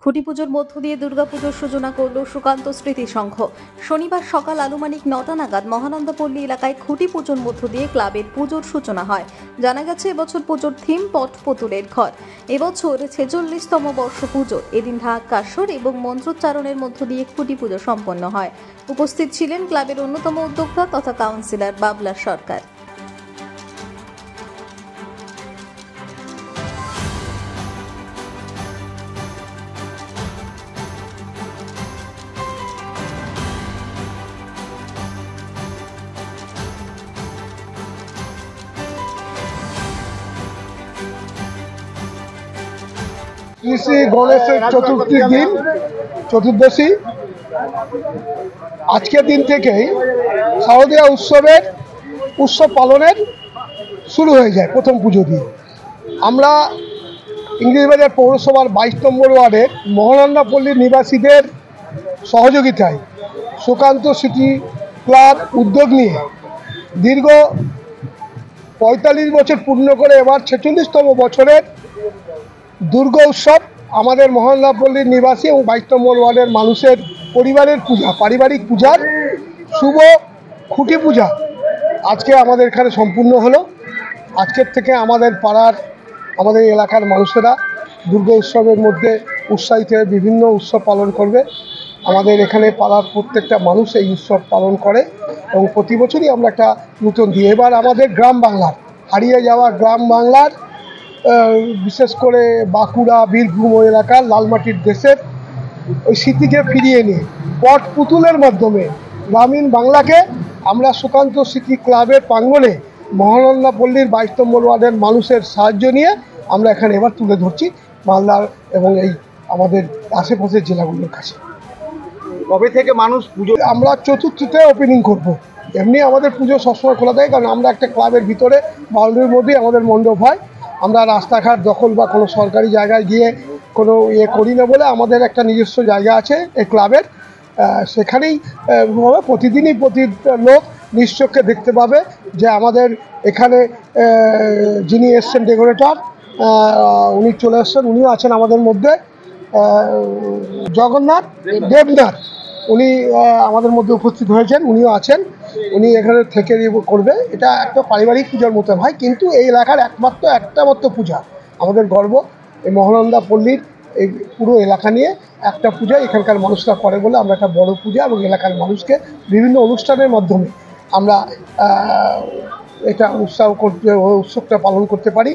খুঁটি পুজোর মধ্য দিয়ে দুর্গাপুজোর সূচনা করল সুকান্ত স্মৃতি সংঘ। শনিবার সকাল আনুমানিক ৯টা নাগাদ মহানন্দাপল্লী এলাকায় খুঁটি পুজোর মধ্য দিয়ে ক্লাবের পুজোর সূচনা হয়। জানা গেছে এবছর পুজোর থিম পটপুতুলের ঘর। এবছর ৪৬তম বর্ষ পুজো। এদিন ঢাক কাসর এবং মন্ত্রোচ্চারণের মধ্য দিয়ে খুঁটি পুজো সম্পন্ন হয়। উপস্থিত ছিলেন ক্লাবের অন্যতম উদ্যোক্তা তথা কাউন্সিলর বাবলা সরকার। শ্রী গণেশের চতুর্থীর দিন চতুর্দশী। আজকের দিন থেকেই শারদীয়া উৎসব পালনের শুরু হয়ে যায় প্রথম পুজো দিয়ে। আমরা ইংরেজবাজার পৌরসভার ২২ নম্বর ওয়ার্ডের মহানন্দাপল্লীর নিবাসীদের সহযোগিতায় সুকান্ত স্মৃতি ক্লাব উদ্যোগ নিয়ে দীর্ঘ ৪৫ বছর পূর্ণ করে এবার ৪৬তম বছরের দুর্গা উৎসব আমাদের মহানন্দাপল্লীর নিবাসী এবং ২২ নম্বর ওয়ার্ডের মানুষের পরিবারের পূজা, পারিবারিক পূজার শুভ খুঁটি পূজা আজকে আমাদের এখানে সম্পূর্ণ হলো। আজকের থেকে আমাদের পাড়ার আমাদের এলাকার মানুষেরা দুর্গা উৎসবের মধ্যে উৎসাহিত হয়ে বিভিন্ন উৎসব পালন করবে। আমাদের এখানে পাড়ার প্রত্যেকটা মানুষ এই উৎসব পালন করে এবং প্রতি বছরই আমরা একটা নতুন দিই। এবার আমাদের গ্রাম বাংলার হারিয়ে যাওয়া গ্রাম বাংলার বিশেষ করে বাঁকুড়া, বীরভূম এলাকার লালমাটির দেশের ওই স্মৃতিকে ফিরিয়ে নিয়ে পটপুতুলের মাধ্যমে গ্রামীণ বাংলাকে আমরা সুকান্ত স্মৃতি ক্লাবের প্রাঙ্গণে মহানন্দাপল্লীর ২২ নম্বর ওয়ার্ডের মানুষের সাহায্য নিয়ে আমরা এখানে এবার তুলে ধরছি মালদার এবং এই আমাদের আশেপাশের জেলাগুলোর কাছে। কবে থেকে মানুষ পুজো? আমরা চতুর্থীতে ওপেনিং করব। এমনি আমাদের পুজো সবসময় খোলা থাকে, কারণ আমরা একটা ক্লাবের ভিতরে বাউন্ডারির মধ্যেই আমাদের মণ্ডপ হয়। আমরা রাস্তাঘাট দখল বা কোনো সরকারি জায়গায় গিয়ে কোনো করি না বলে আমাদের একটা নিজস্ব জায়গা আছে এই ক্লাবের, সেখানেই প্রতিদিনই লোক নিশ্চক্ষে দেখতে পাবে যে আমাদের এখানে যিনি এসছেন ডেকোরেটর, উনি চলে এসছেন, উনিও আছেন আমাদের মধ্যে, জগন্নাথ দেবনাথ, উনি আমাদের মধ্যে উপস্থিত হয়েছেন, উনিও আছেন। উনি এখানে থেকে করবে। এটা একটা পারিবারিক পূজার মতন হয়, কিন্তু এই এলাকার একটা মাত্র পূজা। আমাদের গর্ব এই মহানন্দাপল্লীর এই পুরো এলাকা নিয়ে একটা পূজা এখানকার মানুষরা করে বলে আমরা একটা বড় পূজা এবং এলাকার মানুষকে বিভিন্ন অনুষ্ঠানের মাধ্যমে আমরা এটা উৎসবটা পালন করতে পারি।